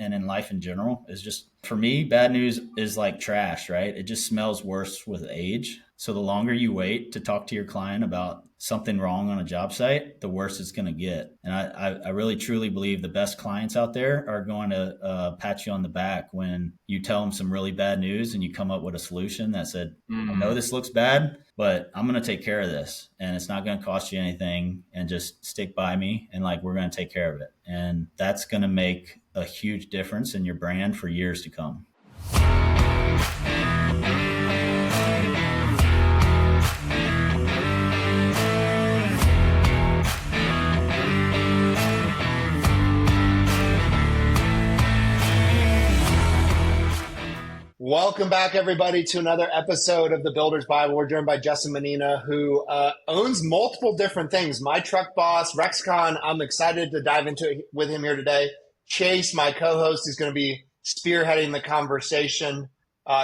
and in life in general is just, for me, bad news is like trash, right? It just smells worse with age. So the longer you wait to talk to your client about something wrong on a job site, the worse it's going to get. And I really truly believe the best clients out there are going to pat you on the back when you tell them some really bad news and you come up with a solution that said, I know this looks bad, but I'm going to take care of this and it's not going to cost you anything, and just stick by me and like, we're going to take care of it. And that's going to make a huge difference in your brand for years to come. Welcome back, everybody, to another episode of the Builder's Bible. We're joined by Justin Mannina, who owns multiple different things. My Truck Boss, RexCon. I'm excited to dive into it with him here today. Chase, my co-host, is going to be spearheading the conversation.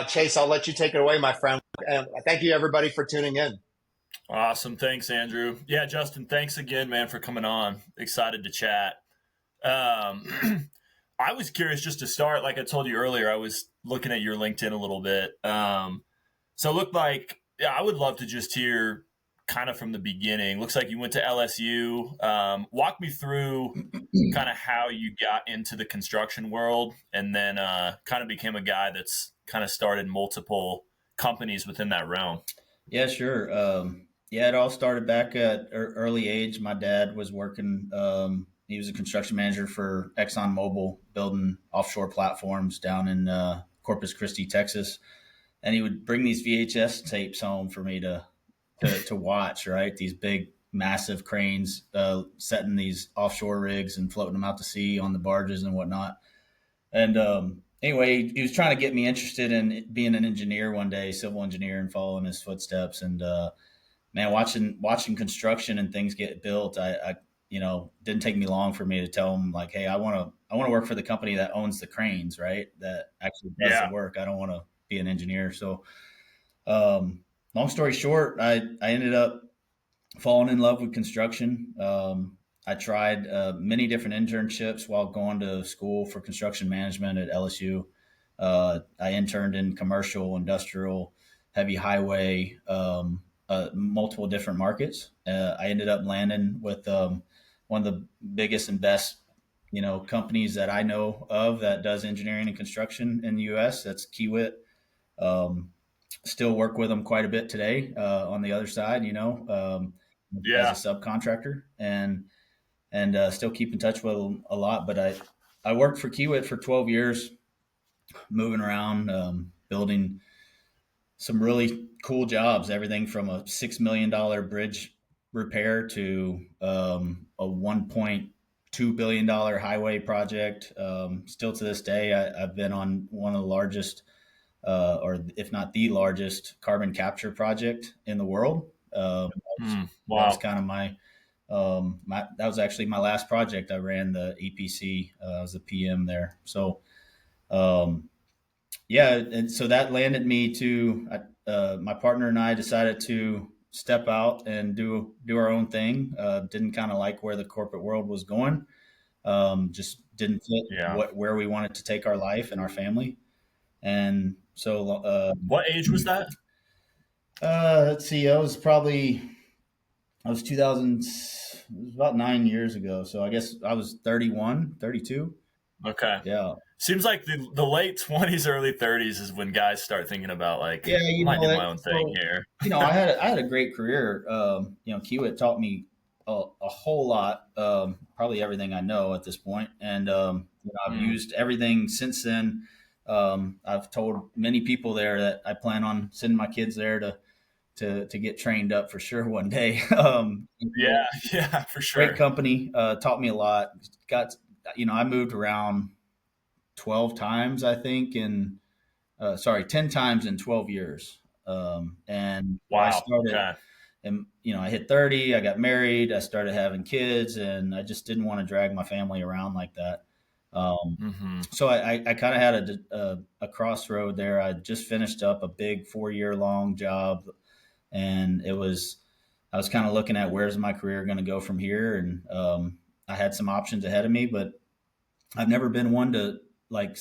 Chase, I'll let you take it away, my friend. And thank you, everybody, for tuning in. Awesome. Thanks, Andrew. Yeah, Justin, thanks again, man, for coming on. Excited to chat. I was curious just to start, like I told you earlier, I was looking at your LinkedIn a little bit. So it looked like, I would love to just hear kind of from the beginning. Looks like you went to LSU. Walk me through kind of how you got into the construction world, and then kind of became a guy that's kind of started multiple companies within that realm. Yeah, sure. It all started back at early age. My dad was working, he was a construction manager for ExxonMobil, building offshore platforms down in Corpus Christi, Texas. And he would bring these VHS tapes home for me to watch, right? These big, massive cranes setting these offshore rigs and floating them out to sea on the barges and whatnot. And anyway, he was trying to get me interested in being an engineer one day, civil engineer, and following his footsteps. And man, watching construction and things get built, I didn't take me long for me to tell him, like, hey, I want to work for the company that owns the cranes, right? That actually does the work. I don't want to be an engineer. So, long story short, I ended up falling in love with construction. I tried many different internships while going to school for construction management at LSU. I interned in commercial, industrial, heavy highway, multiple different markets. I ended up landing with one of the biggest and best, companies that I know of that does engineering and construction in the U.S. That's Kiewit. Still work with them quite a bit today on the other side, as a subcontractor, and still keep in touch with them a lot. But I worked for Kiewit for 12 years, moving around, building some really cool jobs, everything from a $6 million bridge repair to a $1.2 billion highway project. Still to this day, I've been on one of the largest, or if not the largest, carbon capture project in the world. Wow. That was kind of that was actually my last project. I ran the EPC. I was the PM there. So, and so that landed me to, my partner and I decided to step out and do our own thing. Didn't kind of like where the corporate world was going. Just didn't fit where we wanted to take our life and our family. And so, what age was that? Let's see, I was 2000, it was about 9 years ago. So I guess I was 31, 32. Okay. Yeah. Seems like the late 20s, early 30s is when guys start thinking about, like, I might do my own thing here. I had a great career. Kiewit taught me a whole lot, probably everything I know at this point. And I've used everything since then. I've told many people there that I plan on sending my kids there to get trained up for sure one day. For sure. Great company, taught me a lot. I moved around 12 times, I think, 10 times in 12 years. And I started, and, I hit 30, I got married, I started having kids, and I just didn't want to drag my family around like that. So I kind of had a crossroad there. I just finished up a big 4-year long job, and I was kind of looking at where's my career going to go from here. And I had some options ahead of me, but I've never been one to like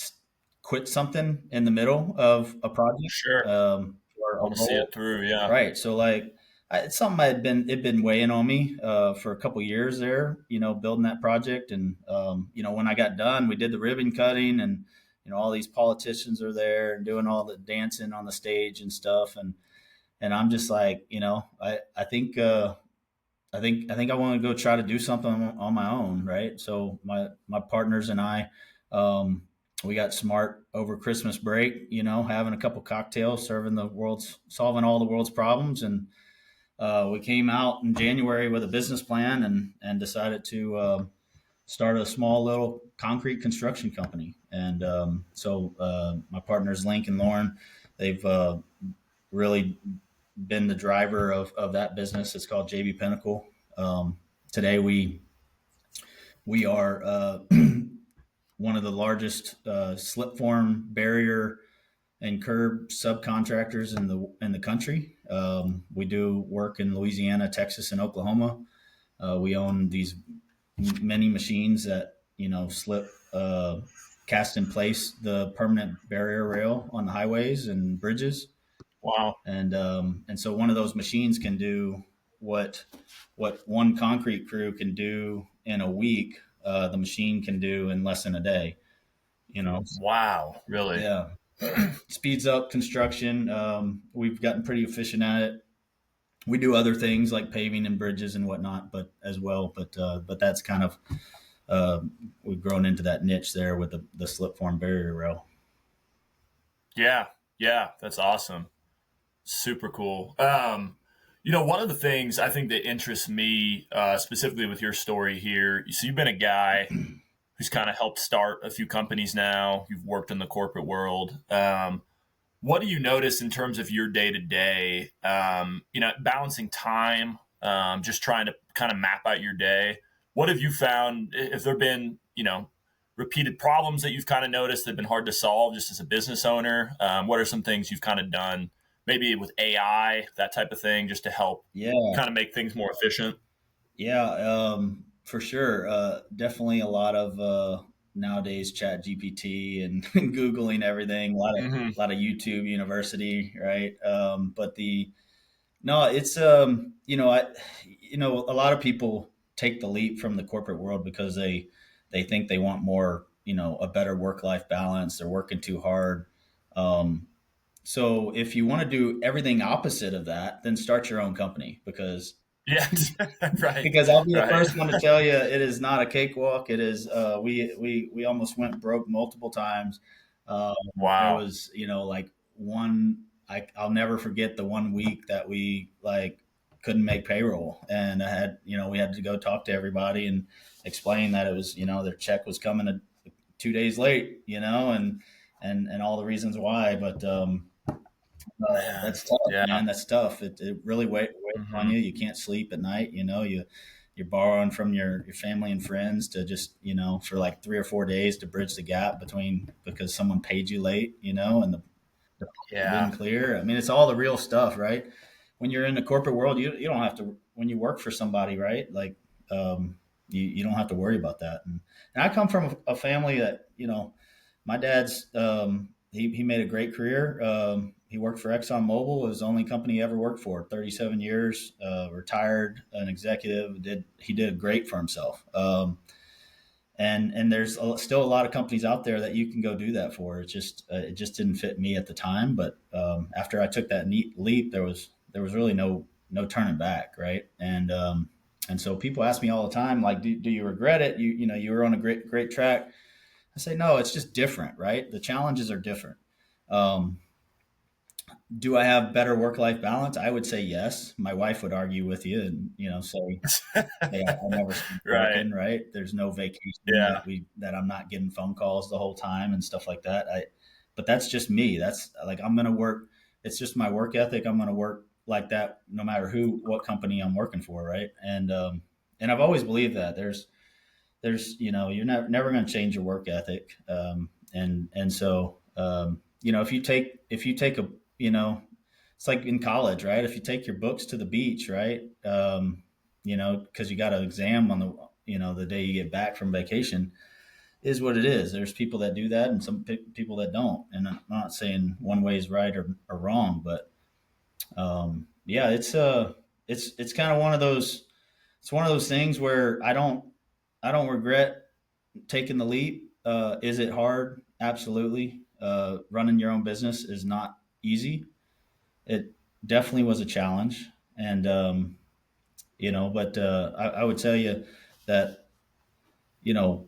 quit something in the middle of a project Sure. or a Want to see goal. it through. Yeah. Right. So like it's something it'd been weighing on me for a couple years there, building that project. And when I got done, we did the ribbon cutting, and all these politicians are there and doing all the dancing on the stage and stuff. And I'm just like, I think I want to go try to do something on my own, right? So my partners and I, we got smart over Christmas break, having a couple cocktails, solving all the world's problems, and we came out in January with a business plan and decided to start a small little concrete construction company. And so my partners Link and Lauren, they've really been the driver of that business. It's called JB Pinnacle. Today we are one of the largest slip form barrier and curb subcontractors in the country. We do work in Louisiana, Texas, and Oklahoma. We own these many machines that slip cast in place the permanent barrier rail on the highways and bridges. Wow. And so one of those machines can do what one concrete crew can do in a week. The machine can do in less than a day. Wow. Really? Yeah. Speeds up construction. We've gotten pretty efficient at it. We do other things like paving and bridges and whatnot, but that's kind of we've grown into that niche there with the slip form barrier rail. Yeah. Yeah. That's awesome. Super cool. One of the things I think that interests me specifically with your story here, so you've been a guy who's kind of helped start a few companies now. You've worked in the corporate world. What do you notice in terms of your day to day, balancing time, just trying to kind of map out your day? What have you found? Have there been, repeated problems that you've kind of noticed that have been hard to solve just as a business owner? What are some things you've kind of done, maybe with AI, that type of thing, just to help kind of make things more efficient? Yeah, for sure. Definitely a lot of nowadays Chat GPT and Googling everything, a lot of YouTube University, right? But no, it's, a lot of people take the leap from the corporate world because they think they want more, a better work-life balance. They're working too hard. So if you want to do everything opposite of that, then start your own company because yeah, right. Because I'll be the first one to tell you it is not a cakewalk. It is we almost went broke multiple times. There Wow. was like I'll never forget the 1 week that we like couldn't make payroll, and I had we had to go talk to everybody and explain that it was their check was coming 2 days late, and all the reasons why, but. That's tough, Yeah. man. That's tough. It really weighs on you. You can't sleep at night. You're borrowing from your family and friends to just for like 3 or 4 days to bridge the gap because someone paid you late, and the didn't clear. I mean, it's all the real stuff, right? When you're in the corporate world, you don't have to. When you work for somebody, right? Like you don't have to worry about that. And I come from a family that my dad's he made a great career. He worked for Exxon Mobil. It was the only company he ever worked for. 37 years, retired, an executive. He did great for himself. And there's still a lot of companies out there that you can go do that for. It just didn't fit me at the time. But after I took that neat leap, there was really no turning back, right? And so people ask me all the time, like, do you regret it? You were on a great track. I say no. It's just different, right? The challenges are different. Do I have better work-life balance? I would say yes. My wife would argue with you and, say, hey, I never stopped working, right? There's no vacation that I'm not getting phone calls the whole time and stuff like that. But that's just me. That's like, I'm going to work. It's just my work ethic. I'm going to work like that no matter what company I'm working for, right? And I've always believed that there's you're never going to change your work ethic. And so, if you take a, it's like in college, right? If you take your books to the beach, right? Because you got an exam on the day you get back from vacation, is what it is. There's people that do that and some people that don't. And I'm not saying one way is right or wrong, but yeah, it's kind of one of those, it's one of those things where I don't regret taking the leap. Is it hard? Absolutely. Running your own business is not easy. It definitely was a challenge. And, but I would tell you that, you know,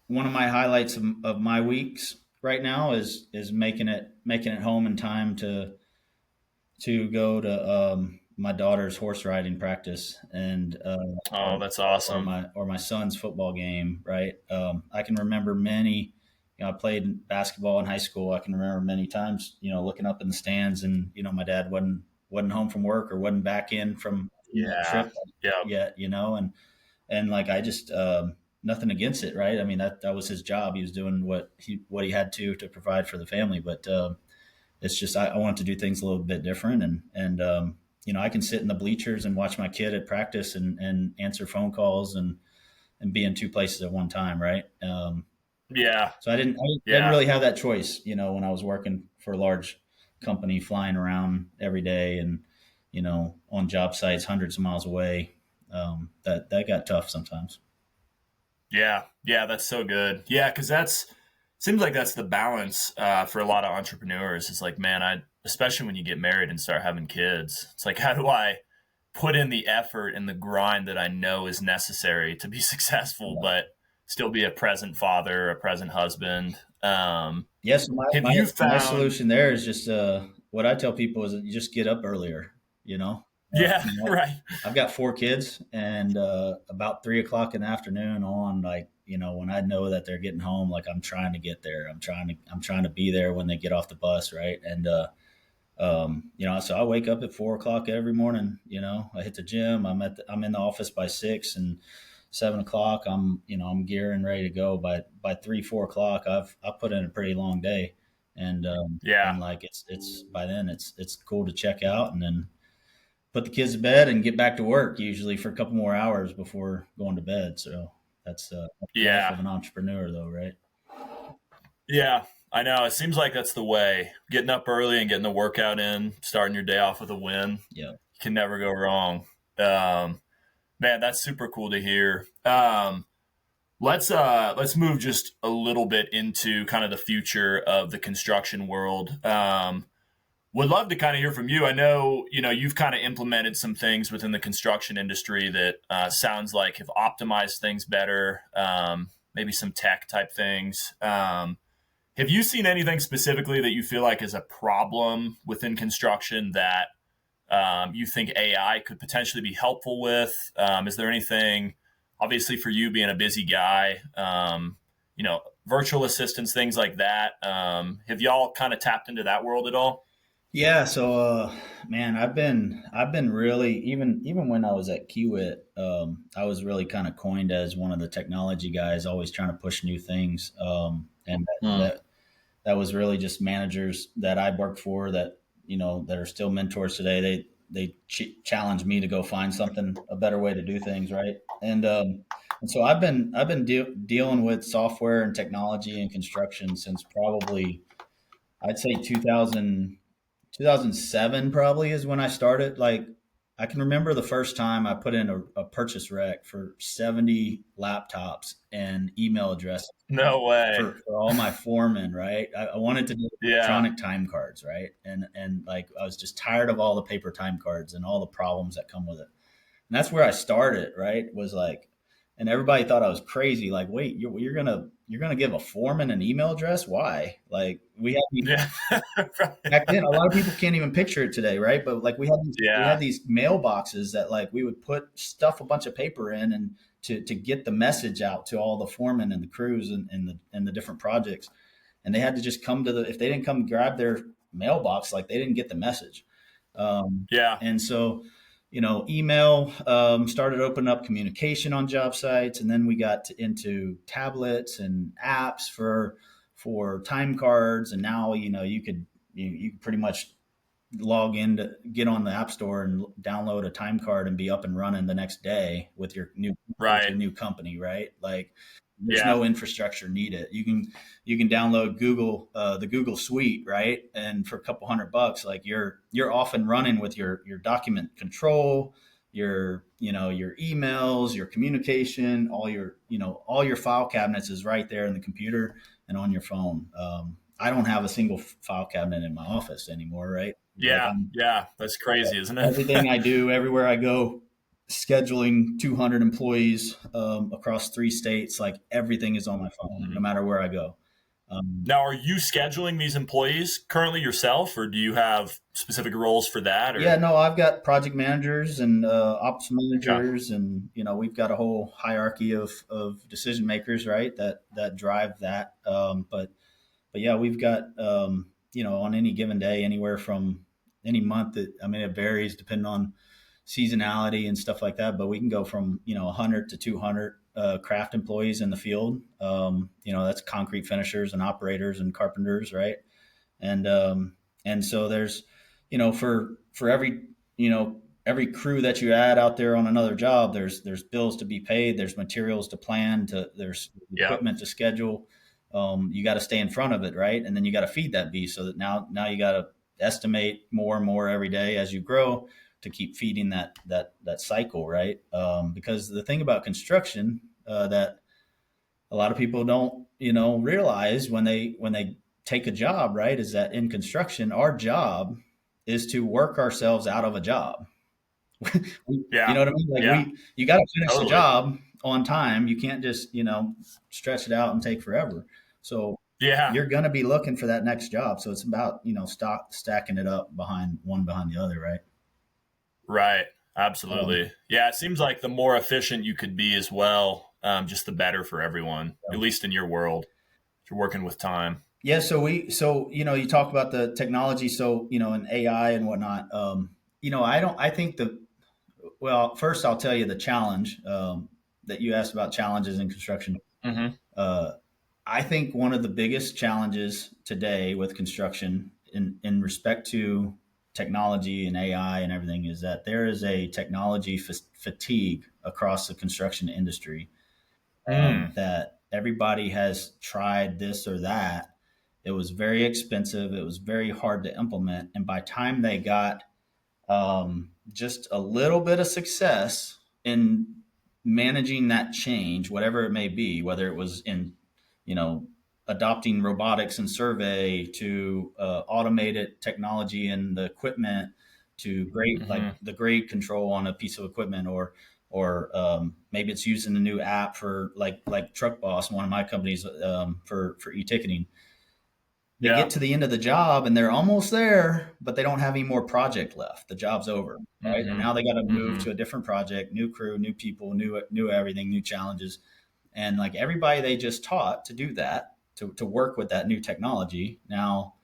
one of my highlights of my weeks right now is making it home in time to go to my daughter's horse riding practice and Oh, that's awesome. or my son's football game. Right, I can remember many. I played basketball in high school. I can remember many times, looking up in the stands, and my dad wasn't home from work or wasn't back in from the Yeah. trip Yeah. yet. And like I just nothing against it, right? I mean that was his job. He was doing what he had to provide for the family, but it's just I wanted to do things a little bit different, and I can sit in the bleachers and watch my kid at practice and answer phone calls and be in two places at one time, right? Yeah. So I didn't Yeah. really have that choice, when I was working for a large company, flying around every day and on job sites hundreds of miles away. That got tough sometimes. Yeah. Yeah. That's so good. Yeah. Cause seems like that's the balance for a lot of entrepreneurs. It's like, man, especially when you get married and start having kids, it's like, how do I put in the effort and the grind that I know is necessary to be successful, but still be a present father, a present husband? Yes, Have my you my found? solution there is just what I tell people is that you just get up earlier. Yeah. Right. I've got four kids, and about 3 o'clock in the afternoon on, like when I know that they're getting home, like I'm trying to get there. I'm trying to be there when they get off the bus, right? And so I wake up at 4 o'clock every morning. I hit the gym. I'm in the office by 6, and 7 o'clock I'm gearing ready to go. By 3 4 o'clock I've put in a pretty long day, and Yeah. like it's by then it's cool to check out and then put the kids to bed and get back to work, usually for a couple more hours before going to bed. So that's the life Yeah. of an entrepreneur, though, right? Yeah. I know. It seems like that's the way. Getting up early and getting the workout in, starting your day off with a win. Yeah. You can never go wrong. Man, that's super cool to hear. Let's move just a little bit into kind of the future of the construction world. Would love to kind of hear from you. I know you've kind of implemented some things within the construction industry that sounds like have optimized things better. Maybe some tech type things. Have you seen anything specifically that you feel like is a problem within construction that you think AI could potentially be helpful with? Is there anything, obviously for you being a busy guy, virtual assistants, things like that? Have y'all kind of tapped into that world at all? Yeah, so man, I've been really, even when I was at Kiewit, I was really kind of coined as one of the technology guys, always trying to push new things. And Hmm. that was really just managers that I worked for that that are still mentors today. They challenged me to go find something, a better way to do things, right? And so I've been dealing with software and technology and construction since probably, I'd say 2007 probably is when I started. Like, I can remember the first time I put in a purchase rec for 70 laptops and email addresses No way. for all my foremen, right? I wanted to do Yeah. electronic time cards, right? And like I was just tired of all the paper time cards and all the problems that come with it. And that's where I started, right? Was like, and everybody thought I was crazy. Like, wait, you're gonna give a foreman an email address? Why? Like, we have these Yeah. back then. A lot of people can't even picture it today, right? But like we had Yeah. these mailboxes that, like, we would put stuff a bunch of paper in and to get the message out to all the foremen and the crews and the different projects, and they had to just come to the, if they didn't come grab their mailbox, like, they didn't get the message. Yeah. And so, email started opening up communication on job sites, and then we got into tablets and apps for time cards, and now you could pretty much log in to get on the app store and download a time card and be up and running the next day with your Right. new company, right? Like, there's no infrastructure needed. You can download Google, the Google Suite, right? And for a couple $100, like you're off and running with your document control, your your emails, your communication, all your file cabinets is right there in the computer and on your phone. I don't have a single file cabinet in my office anymore, right? Yeah, that's crazy, isn't it? Everything I do, everywhere I go, scheduling 200 employees across 3 states, like everything is on my phone, no matter where I go. Now, are you scheduling these employees currently yourself, or do you have specific roles for that? Or? Yeah, no, I've got project managers and ops managers, and we've got a whole hierarchy of decision makers, right? That drive that. But yeah, we've got on any given day, anywhere from any month. It varies depending on seasonality and stuff like that. But we can go from 100 to 200 craft employees in the field. That's concrete finishers and operators and carpenters, right? And so there's for every crew that you add out there on another job, there's bills to be paid, there's materials to plan, there's equipment to schedule. You got to stay in front of it, right? And then you got to feed that beast, so that now you got to estimate more and more every day as you grow to keep feeding that cycle, right? Because the thing about construction that a lot of people don't realize when they take a job, right, is that in construction, our job is to work ourselves out of a job. You know what I mean? Like you got to finish the job on time. You can't just stretch it out and take forever. So you're going to be looking for that next job. So it's about stacking it up behind the other, right? Right. Absolutely. It seems like the more efficient you could be as well, just the better for everyone, at least in your world. If you're working with time. Yeah. So you talk about the technology, so, and AI and whatnot. First I'll tell you the challenge that you asked about, challenges in construction. Mm-hmm. I think one of the biggest challenges today with construction in respect to technology and AI and everything is that there is a technology fatigue across the construction industry. That everybody has tried this or that. It was very expensive. It was very hard to implement. And by the time they got just a little bit of success in managing that change, whatever it may be, whether it was in, adopting robotics and survey, to automated technology and the equipment, to grade, like the grade control on a piece of equipment, or maybe it's using a new app for like Truck Boss, one of my companies, for e-ticketing. They get to the end of the job and they're almost there, but they don't have any more project left. The job's over, right? And now they got to move to a different project, new crew, new people, new everything, new challenges. And like everybody they just taught to do that, to work with that new technology, now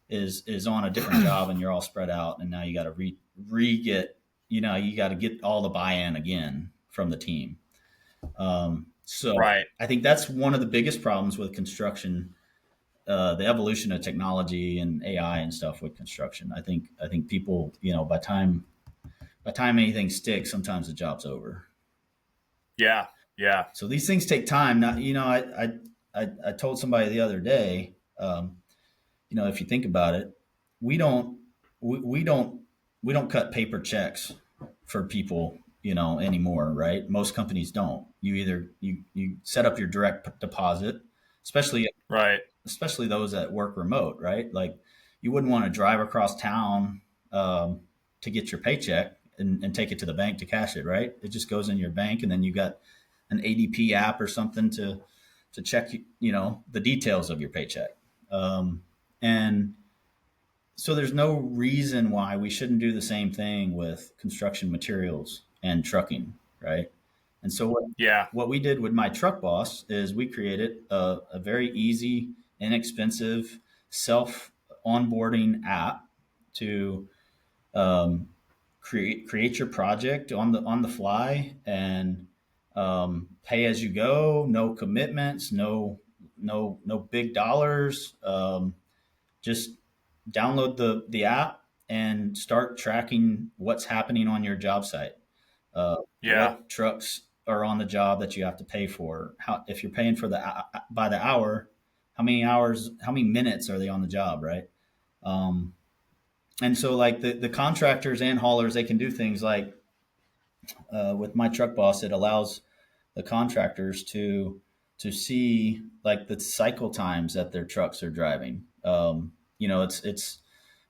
is on a different job, and you're all spread out. And now you got to get you got to get all the buy-in again from the team. So I think that's one of the biggest problems with construction. The evolution of technology and AI and stuff with construction. I think people, by time anything sticks, sometimes the job's over. Yeah. So these things take time. Now, I told somebody the other day, if you think about it, we don't cut paper checks for people, anymore, right? Most companies don't. You either you set up your direct deposit, especially those that work remote, right? Like you wouldn't want to drive across town to get your paycheck and take it to the bank to cash it, right? It just goes in your bank, and then you got an ADP app or something to check, the details of your paycheck. And so there's no reason why we shouldn't do the same thing with construction materials and trucking, right? And so what we did with my Truck Boss is we created a very easy, inexpensive, self onboarding app to create your project on the fly, and pay as you go, no commitments, no big dollars. Just download the app and start tracking what's happening on your job site. What trucks are on the job that you have to pay for. How, if you're paying for by the hour, how many hours, how many minutes are they on the job, right? Um, and so like the contractors and haulers, they can do things like with my truck boss, it allows the contractors to see like the cycle times that their trucks are driving. It's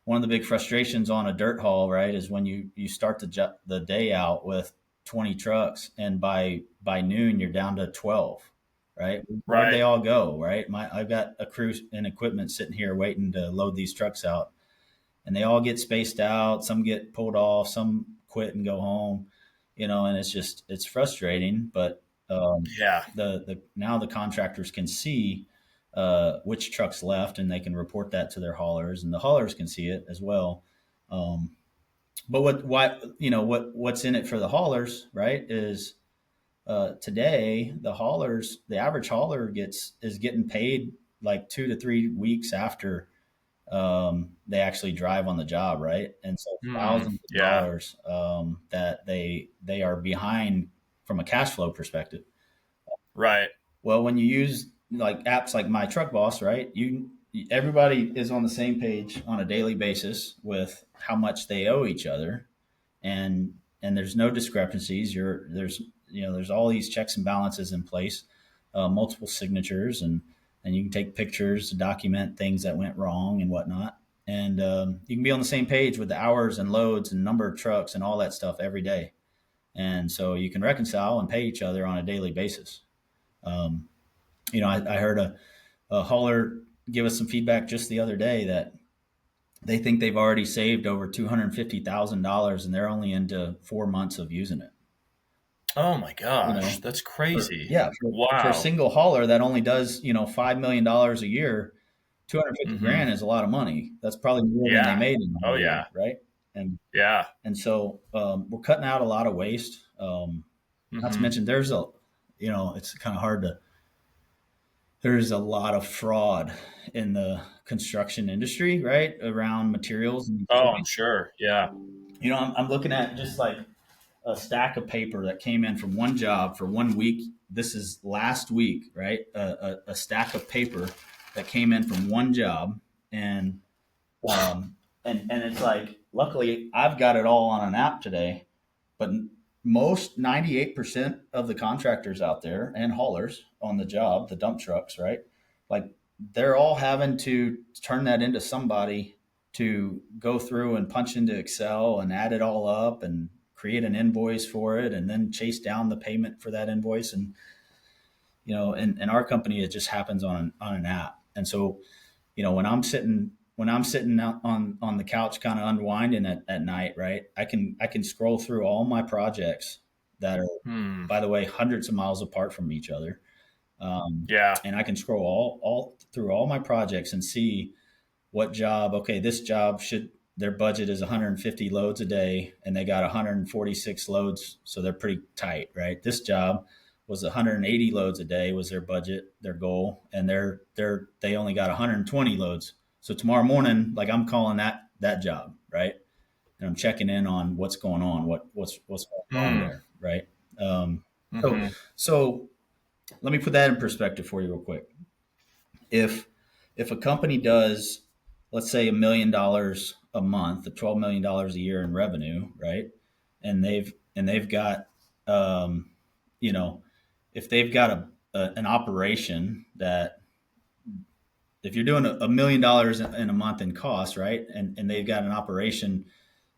one of the big frustrations on a dirt haul, right? Is when you start the day out with 20 trucks, and by noon you're down to 12, right? Where'd they Right. all go, right? I've got a crew and equipment sitting here waiting to load these trucks out, and they all get spaced out. Some get pulled off, some quit and go home, and it's frustrating. But Yeah. the now the contractors can see which trucks left, and they can report that to their haulers, and the haulers can see it as well. Um, but what's in it for the haulers, right? Is today the average hauler is getting paid like 2 to 3 weeks after they actually drive on the job, right? And so thousands of Yeah. dollars that they are behind from a cash flow perspective. Right. Well, when you use like apps like My Truck Boss, right? Everybody is on the same page on a daily basis with how much they owe each other, and there's no discrepancies. There's all these checks and balances in place, multiple signatures, and you can take pictures to document things that went wrong and whatnot. And you can be on the same page with the hours and loads and number of trucks and all that stuff every day. And so you can reconcile and pay each other on a daily basis. Um, I heard a hauler give us some feedback just the other day that they think they've already saved over $250,000, and they're only into 4 months of using it. Oh my You gosh, know, that's crazy. for a Wow. single hauler that only does $5 million a year, 250 Hmm. grand is a lot of money. That's probably more than they Yeah. made in the Oh whole yeah. year, right? And Yeah. so we're cutting out a lot of waste. Not to Hmm. mention, it's kind of hard to. There's a lot of fraud in the construction industry, right? Around materials and Oh, I'm utilities. sure. Yeah. I'm looking at just like a stack of paper that came in from one job for 1 week. This is last week, right? A stack of paper that came in from one job, and and it's like, luckily, I've got it all on an app today. But most 98% of the contractors out there and haulers on the job, the dump trucks, right? Like they're all having to turn that into somebody to go through and punch into Excel and add it all up and create an invoice for it, and then chase down the payment for that invoice. And in our company, it just happens on an app. And so when I'm sitting out on the couch kind of unwinding at night, right? I can scroll through all my projects that are, Hmm. by the way, hundreds of miles apart from each other. Yeah. And I can scroll all through all my projects and see what job. Okay, this job should their budget is 150 loads a day, and they got 146 loads, so they're pretty tight, right? This job was 180 loads a day was their budget, their goal, and they only got 120 loads. So tomorrow morning, like I'm calling that job, right? And I'm checking in on what's going on, what's going on Hmm. there, right? Um, so Hmm. so let me put that in perspective for you real quick. If a company does, let's say, $1 million a month, or $12 million a year in revenue, right? And they've got, um, you know, if they've got an operation that, if you're doing $1 million in a month in cost, right, and they've got an operation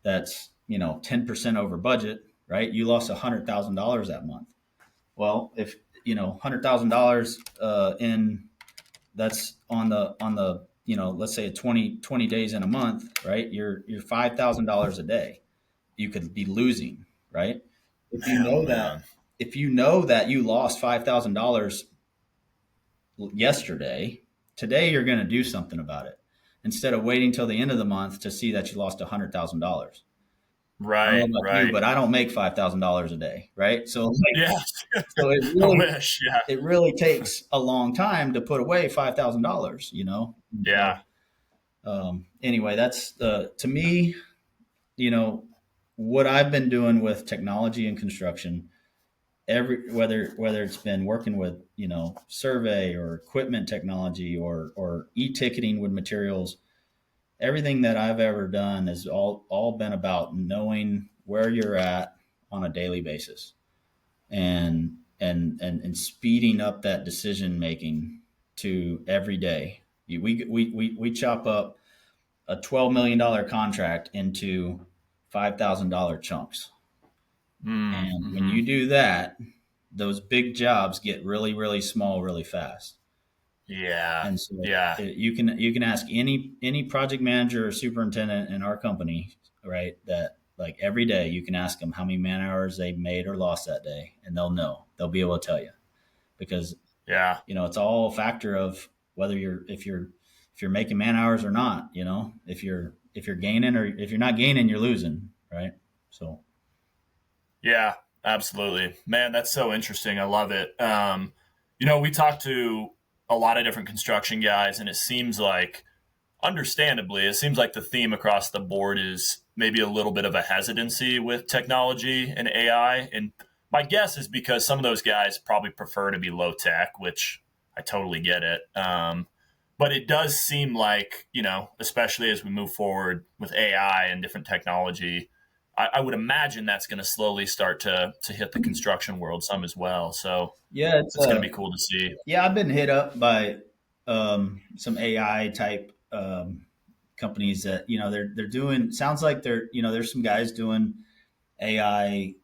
that's 10% over budget, right? You lost $100,000 that month. Well, if $100,000 in that's on the let's say 20 days in a month, right? You're $5,000 a day you could be losing, right? if you Oh know that man. if you know that you lost $5,000 yesterday, today you're going to do something about it instead of waiting till the end of the month to see that you lost $100,000. I don't know Right. about you, Right. but I don't make $5,000 a day, right? So Yeah. so I wish. Yeah. it really takes a long time to put away $5,000. So, Yeah. anyway, that's to me, you know, what I've been doing with technology and construction. whether it's been working with, survey or equipment technology or e-ticketing with materials, everything that I've ever done has all been about knowing where you're at on a daily basis, and speeding up that decision making to every day. We chop up a $12 million contract into $5,000 chunks. And when you do that, those big jobs get really, really small really fast. Yeah. And so Yeah. you can ask any project manager or superintendent in our company, right? That like every day you can ask them how many man hours they made or lost that day, and they'll know. They'll be able to tell you, because Yeah. it's all a factor of whether if you're making man hours or not. If you're gaining, or if you're not gaining, you're losing, right? So Yeah, absolutely. Man, that's so interesting. I love it. We talked to a lot of different construction guys, and it seems like, understandably, it seems like the theme across the board is maybe a little bit of a hesitancy with technology and AI. And my guess is because some of those guys probably prefer to be low tech, which I totally get it. But it does seem like, especially as we move forward with AI and different technology, I would imagine that's going to slowly start to hit the construction world some as well. So yeah, it's going to be cool to see. yeah, I've been hit up by some AI type companies that they're doing. Sounds like there's some guys doing AI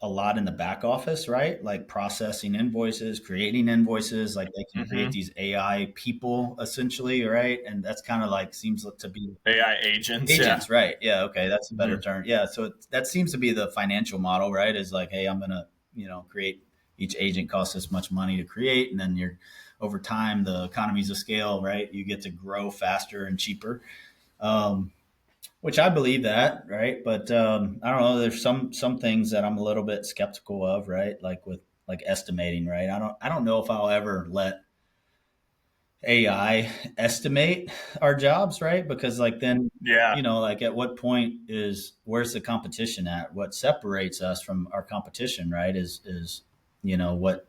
a lot in the back office, right? Like processing invoices, creating invoices. Like they can create these AI people essentially, right? And that's kind of like seems to be AI agents. agents, right? Yeah, okay, that's a better term. Yeah, so that seems to be the financial model, right? Is like, hey, I'm gonna create, each agent costs this much money to create, and then you're over time the economies of scale, right? You get to grow faster and cheaper. Which I believe that, right? But I don't know. There's some things that I'm a little bit skeptical of, right? Like with like estimating, right? I don't know if I'll ever let AI estimate our jobs, right? Because like then, Yeah. like at what point where's the competition at? What separates us from our competition, right? Is what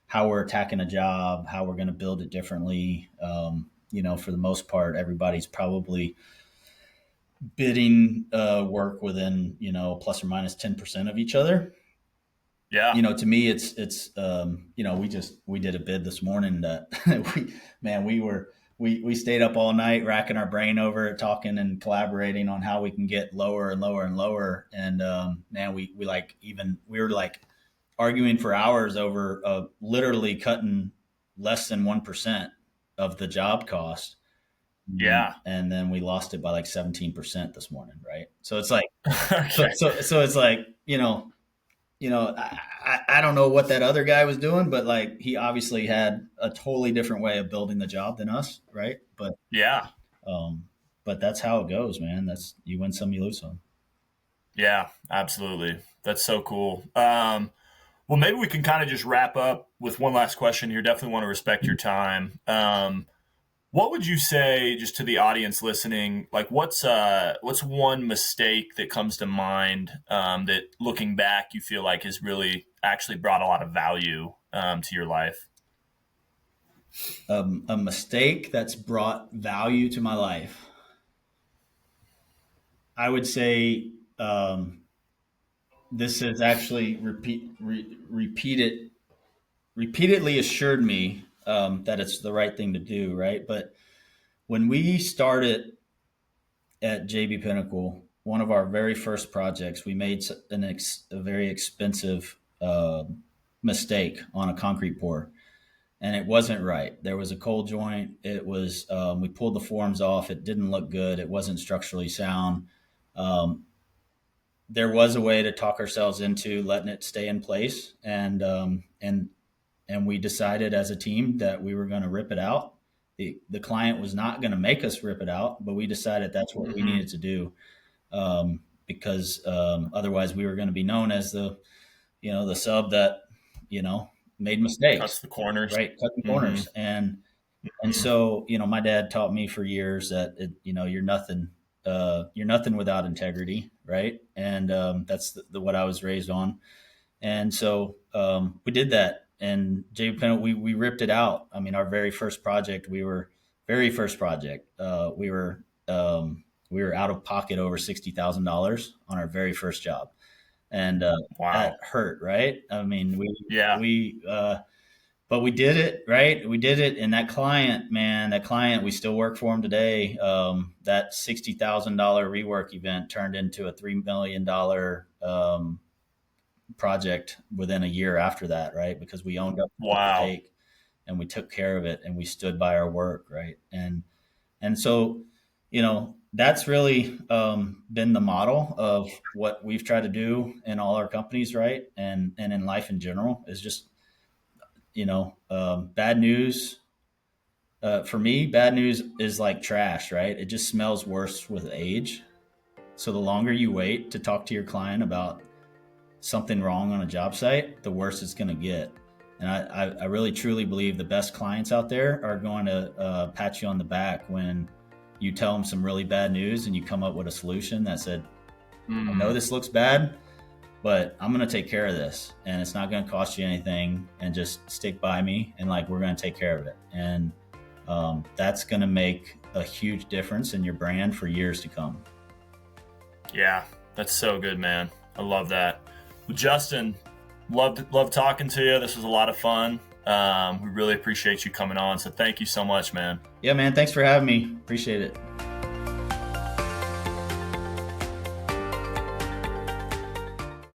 how we're attacking a job, how we're going to build it differently. For the most part, everybody's probably bidding work within plus or minus 10% of each other. Yeah. To me it's we did a bid this morning that we stayed up all night racking our brain over it, talking and collaborating on how we can get lower and lower and lower. And man, we were like arguing for hours over literally cutting less than 1% of the job cost. Yeah. And then we lost it by like 17% this morning, right? So it's like, Okay. so it's like, I don't know what that other guy was doing, but like he obviously had a totally different way of building the job than us, right? Yeah. But that's how it goes, man. That's you win some, you lose some. Yeah, absolutely. That's so cool. Well, maybe we can kind of just wrap up with one last question here. Definitely want to respect your time. What would you say, just to the audience listening, like what's one mistake that comes to mind that looking back you feel like has really actually brought a lot of value to your life? A mistake that's brought value to my life, I would say, this has actually repeatedly assured me that it's the right thing to do, right? But when we started at JB Pinnacle, one of our very first projects, we made a very expensive mistake on a concrete pour, and it wasn't right. There was a cold joint. It was we pulled the forms off. It didn't look good. It wasn't structurally sound. Um, there was a way to talk ourselves into letting it stay in place, and we decided as a team that we were going to rip it out. The client was not going to make us rip it out, but we decided that's what we needed to do, because otherwise we were going to be known as the sub that made mistakes, Cuts the corners, right? Cutting corners, and so my dad taught me for years that you're nothing. You're nothing without integrity, right? And that's what I was raised on. And so we did that. And JP Pennell, we ripped it out. I mean, our very first project, we were we were out of pocket over $60,000 on our very first job, and Wow. that hurt, right? I mean, Yeah. but we did it, right? We did it, and that client, man, we still work for him today. That $60,000 rework event turned into a $3 million project within a year after that, right? Because we owned up to the Wow. mistake and we took care of it and we stood by our work, right? And so, that's really been the model of what we've tried to do in all our companies, right? And in life in general is just, bad news. For me, bad news is like trash, right? It just smells worse with age. So the longer you wait to talk to your client about something wrong on a job site, the worse it's going to get. And I really truly believe the best clients out there are going to pat you on the back when you tell them some really bad news and you come up with a solution that said, I know this looks bad, but I'm going to take care of this and it's not going to cost you anything, and just stick by me and like, we're going to take care of it. And that's going to make a huge difference in your brand for years to come. Yeah, that's so good, man. I love that. Well, Justin, love talking to you. This was a lot of fun. We really appreciate you coming on. So thank you so much, man. Yeah, man. Thanks for having me. Appreciate it.